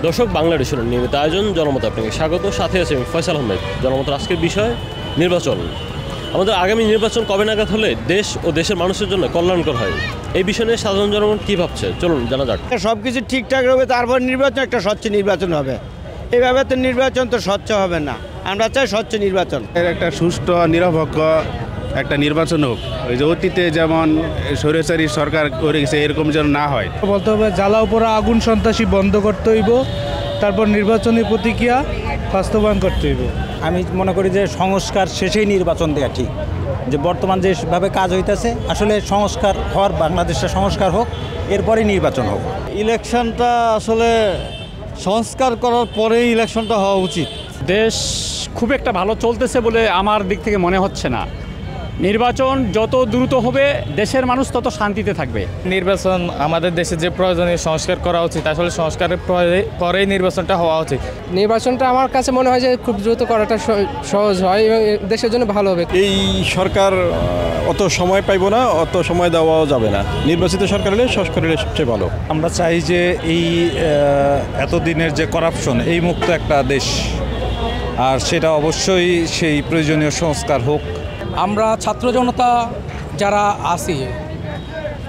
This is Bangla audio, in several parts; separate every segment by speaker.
Speaker 1: দর্শক, বাংলাদেশের নিয়মিত আয়োজন জনমত আপনাকে স্বাগত। সাথে আছে আমি ফয়সাল আহমেদ। জনমতের আজকের বিষয় নির্বাচন। আমাদের আগামী নির্বাচন কবে নাগাদ হলে দেশ ও দেশের মানুষের জন্য কল্যাণকর হয়, এই বিষয় নিয়ে সাধারণ জনগণ কী ভাবছে চলুন জানা যাক।
Speaker 2: সব কিছু ঠিকঠাক হবে, তারপর নির্বাচন একটা স্বচ্ছ নির্বাচন হবে। এইভাবে তো নির্বাচন তো স্বচ্ছ হবে না। আমরা চাই স্বচ্ছ নির্বাচন,
Speaker 3: একটা সুষ্ঠু নিরপেক্ষ একটা নির্বাচন হোক। ওই যে অতীতে যেমন স্বৈরাচারী সরকার করে গেছে, এরকম যেন না হয়।
Speaker 4: বলতে হবে জ্বালাও পোড়া আগুন সন্ত্রাসী বন্ধ করতে হইব, তারপর নির্বাচনী প্রতিক্রিয়া বাস্তবায়ন করতে হইব।
Speaker 5: আমি মনে করি যে সংস্কার শেষেই নির্বাচন দেওয়া ঠিক। যে বর্তমান যেভাবে কাজ হইতেছে, আসলে সংস্কার হওয়ার, বাংলাদেশের সংস্কার হোক, এরপরেই নির্বাচন হোক।
Speaker 6: ইলেকশনটা আসলে সংস্কার করার পরেই ইলেকশনটা হওয়া উচিত।
Speaker 7: দেশ খুব একটা ভালো চলতেছে বলে আমার দিক থেকে মনে হচ্ছে না। নির্বাচন যত দ্রুত হবে দেশের মানুষ তত শান্তিতে থাকবে।
Speaker 8: নির্বাচন আমাদের দেশে যে প্রয়োজনীয় সংস্কার করা উচিত, আসলে সংস্কারের পরেই নির্বাচনটা হওয়া উচিত।
Speaker 9: নির্বাচনটা আমার কাছে মনে হয় যে খুব দ্রুত করাটা সহজ হয় এবং দেশের জন্য ভালো হবে।
Speaker 10: এই সরকার অত সময় পাইব না, অত সময় দেওয়াও যাবে না। নির্বাচিত সরকার হলে সংস্কার হলে সবচেয়ে ভালো।
Speaker 11: আমরা চাই যে এই এতদিনের যে করাপশন, এই মুক্ত একটা দেশ, আর সেটা অবশ্যই সেই প্রয়োজনীয় সংস্কার হোক।
Speaker 12: আমরা ছাত্র জনতা যারা আছি,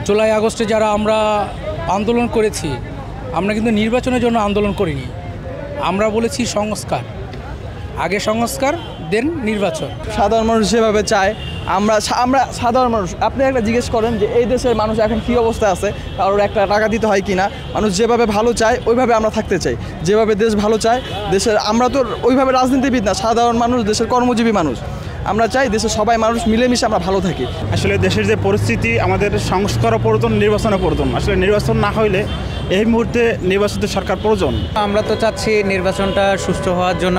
Speaker 12: জুলাই আগস্টে যারা আমরা আন্দোলন করেছি, আমরা কিন্তু নির্বাচনের জন্য আন্দোলন করিনি। আমরা বলেছি সংস্কার, আগে সংস্কার দেন নির্বাচন।
Speaker 13: সাধারণ মানুষ যেভাবে চায়, আমরা সাধারণ মানুষ, আপনি একটা জিজ্ঞেস করেন যে এই দেশের মানুষ এখন কী অবস্থায় আছে, কারোর একটা টাকা দিতে হয় কিনা। মানুষ যেভাবে ভালো চায় ওইভাবে আমরা থাকতে চাই, যেভাবে দেশ ভালো চায় দেশের। আমরা তো ওইভাবে রাজনীতিবিদ না, সাধারণ মানুষ, দেশের কর্মজীবী মানুষ। আমরা চাই দেশের সবাই মানুষ মিলেমিশে আমরা ভালো থাকি।
Speaker 3: আসলে দেশের যে পরিস্থিতি, আমাদের সংস্কারও প্রয়োজন, নির্বাচনও প্রয়োজন। আসলে নির্বাচন না হইলে এই মুহূর্তে নির্বাচিত সরকার প্রয়োজন।
Speaker 14: আমরা তো চাচ্ছি নির্বাচনটা সুষ্ঠু হওয়ার জন্য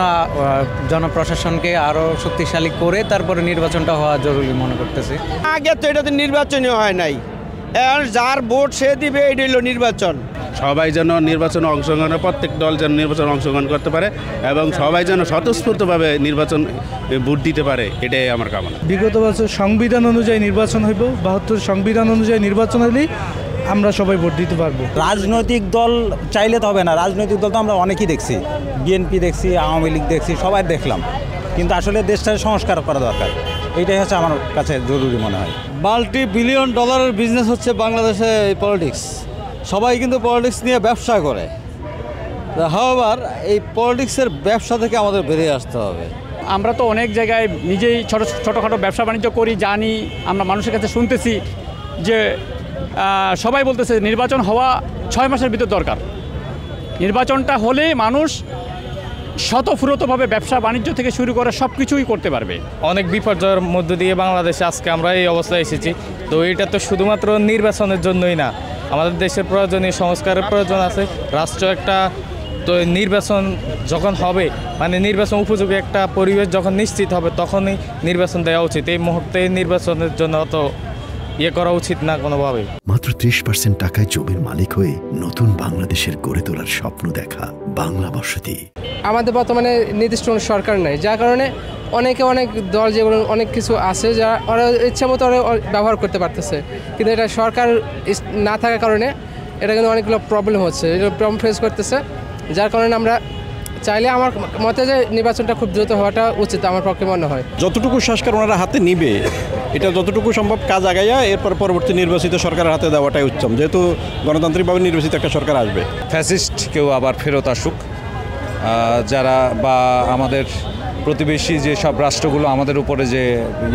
Speaker 14: জনপ্রশাসনকে আরও শক্তিশালী করে তারপরে নির্বাচনটা হওয়া জরুরি মনে করতেছি।
Speaker 2: আগে তো এটা তো নির্বাচনই হয় নাই, আর যার ভোট সে দিবে, এটা হলো নির্বাচন।
Speaker 3: সবাই যেন নির্বাচনে অংশগ্রহণ, প্রত্যেক দল যেন নির্বাচনে অংশগ্রহণ করতে পারে এবং সবাই যেন স্বতঃস্ফূর্তভাবে নির্বাচন ভোট দিতে পারে, এটাই আমার কামনা।
Speaker 4: বিগত বছর সংবিধান অনুযায়ী নির্বাচন হইব, ৭২ সংবিধান অনুযায়ী নির্বাচন হলেই আমরা সবাই ভোট দিতে পারবো।
Speaker 5: রাজনৈতিক দল চাইলে তো হবে না। রাজনৈতিক দল তো আমরা অনেকেই দেখছি, বিএনপি দেখছি, আওয়ামী লীগ দেখছি, সবাই দেখলাম। কিন্তু আসলে দেশটার সংস্কার করা দরকার, এইটাই হচ্ছে আমার কাছে জরুরি মনে হয়।
Speaker 6: $multi-billion বিজনেস হচ্ছে বাংলাদেশে এই পলিটিক্স। সবাই কিন্তু পলিটিক্স নিয়ে ব্যবসা করে। হাওয়ার এই পলিটিক্সের ব্যবসা থেকে আমাদের বেরিয়ে আসতে হবে।
Speaker 7: আমরা তো অনেক জায়গায় নিজেই ছোটোখাটো ব্যবসা বাণিজ্য করি, জানি। আমরা মানুষের কাছে শুনতেছি যে সবাই বলতেছে নির্বাচন হওয়া 6 মাসের ভিতর দরকার। নির্বাচনটা হলে মানুষ স্বতঃস্ফূর্তভাবে ব্যবসা বাণিজ্য থেকে শুরু করে সব কিছুই করতে পারবে।
Speaker 8: অনেক বিপর্যয়ের মধ্য দিয়ে বাংলাদেশে আজকে আমরা এই অবস্থায় এসেছি। তো এটা তো শুধুমাত্র নির্বাচনের জন্যই না, আমাদের দেশের প্রয়োজনীয় সংস্কারের প্রয়োজন আছে। রাষ্ট্র একটা তো নির্বাচন যখন হবে, মানে নির্বাচন উপযোগী একটা পরিবেশ যখন নিশ্চিত হবে, তখনই নির্বাচন দেওয়া উচিত। এই মুহূর্তে নির্বাচনের জন্য তো করা উচিত না কোনোভাবে।
Speaker 15: মাত্র 30% টাকায় জমির মালিক হয়ে নতুন বাংলাদেশের গড়ে তোলার স্বপ্ন দেখা বাংলা বসতি।
Speaker 9: আমাদের বর্তমানে নির্দিষ্ট সরকার নেই, যার কারণে অনেক দল যেগুলো অনেক কিছু আছে যা ওরা ইচ্ছা মতো ওরা ব্যবহার করতে পারতেছে। কিন্তু এটা সরকার না থাকার কারণে এটা কিন্তু অনেকগুলো প্রবলেম হচ্ছে, এগুলো প্রবলেম ফেস করতেছে। যার কারণে আমরা চাইলে আমার মতে যে নির্বাচনটা খুব দ্রুত হওয়াটা উচিত আমার পক্ষে মনে হয়।
Speaker 10: যতটুকু সংস্কার ওনারা হাতে নিবে, এটা যতটুকু সম্ভব কাজ আগাইয়া এরপর পরবর্তী নির্বাচিত সরকারের হাতে দেওয়াটাই উত্তম, যেহেতু গণতান্ত্রিকভাবে নির্বাচিত একটা সরকার আসবে।
Speaker 11: ফ্যাসিস্ট কেউ আবার ফেরত আসুক, যারা বা আমাদের প্রতিবেশী যে সব রাষ্ট্রগুলো আমাদের উপরে যে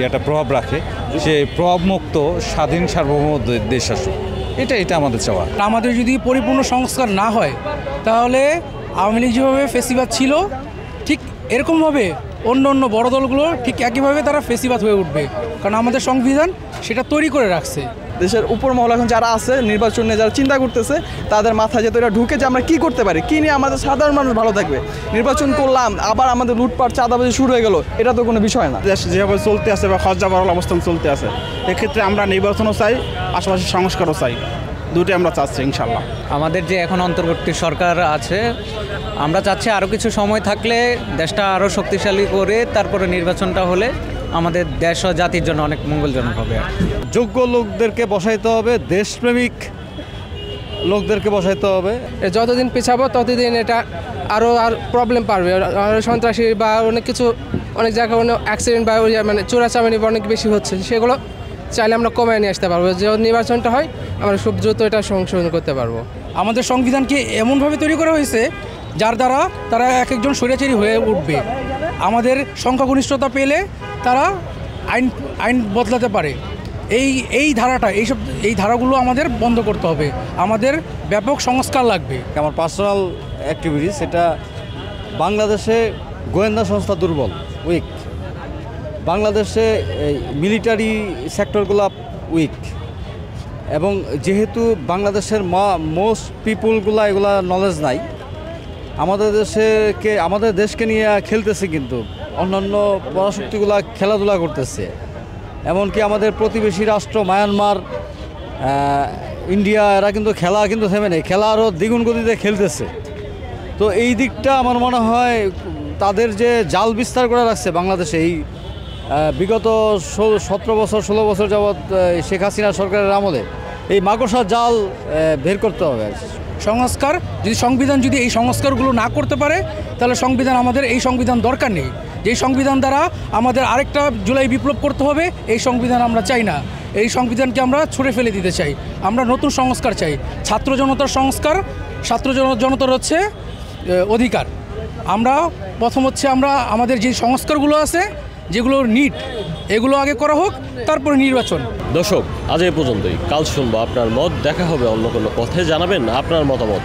Speaker 11: একটা প্রভাব রাখে, সে প্রভাবমুক্ত স্বাধীন সার্বভৌম দেশ আসুক, এটা আমাদের চাওয়া।
Speaker 12: আমাদের যদি পরিপূর্ণ সংস্কার না হয়, তাহলে আওয়ামী লীগ যেভাবে ফেসিবাদ ছিল, ঠিক এরকমভাবে অন্য বড় দলগুলো ঠিক একইভাবে তারা ফেসিবাদ হয়ে উঠবে। কারণ আমাদের সংবিধান সেটা তৈরি করে রাখছে।
Speaker 13: দেশের উপর মহল এখন যারা আছে, নির্বাচন নিয়ে যারা চিন্তা করতেছে, তাদের মাথায় যেহেতু এটা ঢুকে যে আমরা কী করতে পারি, কী নিয়ে আমাদের সাধারণ মানুষ ভালো থাকবে। নির্বাচন করলাম, আবার আমাদের লুটপাট চাঁদাবাজি শুরু হয়ে গেল, এটা তো কোনো বিষয় না।
Speaker 3: দেশ যেভাবে চলতে আছে বা খরচাবাড়াল অবস্থান চলতে আছে, এক্ষেত্রে আমরা নির্বাচনও চাই, পাশাপাশি সংস্কারও চাই, দুটোই আমরা চাচ্ছি ইনশাল্লাহ।
Speaker 14: আমাদের যে এখন অন্তর্বর্তী সরকার আছে, আমরা চাচ্ছি আরও কিছু সময় থাকলে দেশটা আরও শক্তিশালী করে তারপরে নির্বাচনটা হলে আমাদের দেশ ও জাতির জন্য অনেক মঙ্গলজনক হবে।
Speaker 6: যোগ্য লোকদেরকে বসাইতে হবে, দেশপ্রেমিক লোকদেরকে বসাইতে হবে।
Speaker 9: যতদিন পিছাবো ততদিন এটা আরও প্রবলেম পারবে, আরও সন্ত্রাসী বা অনেক জায়গায় অ্যাক্সিডেন্ট বা মানে চোরাচামারি অনেক বেশি হচ্ছে, সেগুলো চাইলে আমরা কমায় নিয়ে আসতে পারবো। যে নির্বাচনটা হয় আমরা খুব দ্রুত এটা সংশোধন করতে পারবো।
Speaker 12: আমাদের সংবিধানকে এমনভাবে তৈরি করা হয়েছে যার দ্বারা তারা এক একজন স্বৈরাচারী হয়ে উঠবে। আমাদের সংখ্যাগরিষ্ঠতা পেলে তারা আইন বদলাতে পারে। এই ধারাগুলো আমাদের বন্ধ করতে হবে। আমাদের ব্যাপক সংস্কার লাগবে।
Speaker 6: আমার পার্সোনাল অ্যাক্টিভিটিস, এটা বাংলাদেশে গোয়েন্দা সংস্থা দুর্বল, উইক। বাংলাদেশে মিলিটারি সেক্টরগুলো উইক, এবং যেহেতু বাংলাদেশের মোস্ট পিপুলগুলো এগুলা নলেজ নাই, আমাদের দেশকে নিয়ে খেলতেছে, কিন্তু অন্যান্য পরাশক্তিগুলা খেলাধুলা করতেছে। এমনকি আমাদের প্রতিবেশী রাষ্ট্র মায়ানমার, ইন্ডিয়া, এরা কিন্তু খেলা থেমে নেই, খেলা আরও দ্বিগুণ গতিতে খেলতেছে। তো এই দিকটা আমার মনে হয় তাদের যে জাল বিস্তার করে রাখছে বাংলাদেশে, এই বিগত 17 বছর 16 বছর যাবৎ শেখ হাসিনা সরকারের আমলে, এই মাকড়সার জাল বের করতে হবে।
Speaker 12: সংস্কার সংবিধান যদি এই সংস্কারগুলো না করতে পারে, তাহলে আমাদের এই সংবিধান দরকার নেই। যেই সংবিধান দ্বারা আমাদের আরেকটা জুলাই বিপ্লব করতে হবে, এই সংবিধান আমরা চাই না। এই সংবিধানকে আমরা ছুঁড়ে ফেলে দিতে চাই। আমরা নতুন সংস্কার চাই, ছাত্র জনতার সংস্কার। ছাত্র জনতার হচ্ছে অধিকার। আমরা প্রথম হচ্ছে আমাদের যে সংস্কারগুলো আছে, যেগুলো নিট, এগুলো আগে করা হোক, তারপরে নির্বাচন।
Speaker 1: দর্শক, আজ এই পর্যন্তই। কাল শুনবো আপনার মত। দেখা হবে অন্য কোনো পথে। জানাবেন আপনার মতামত।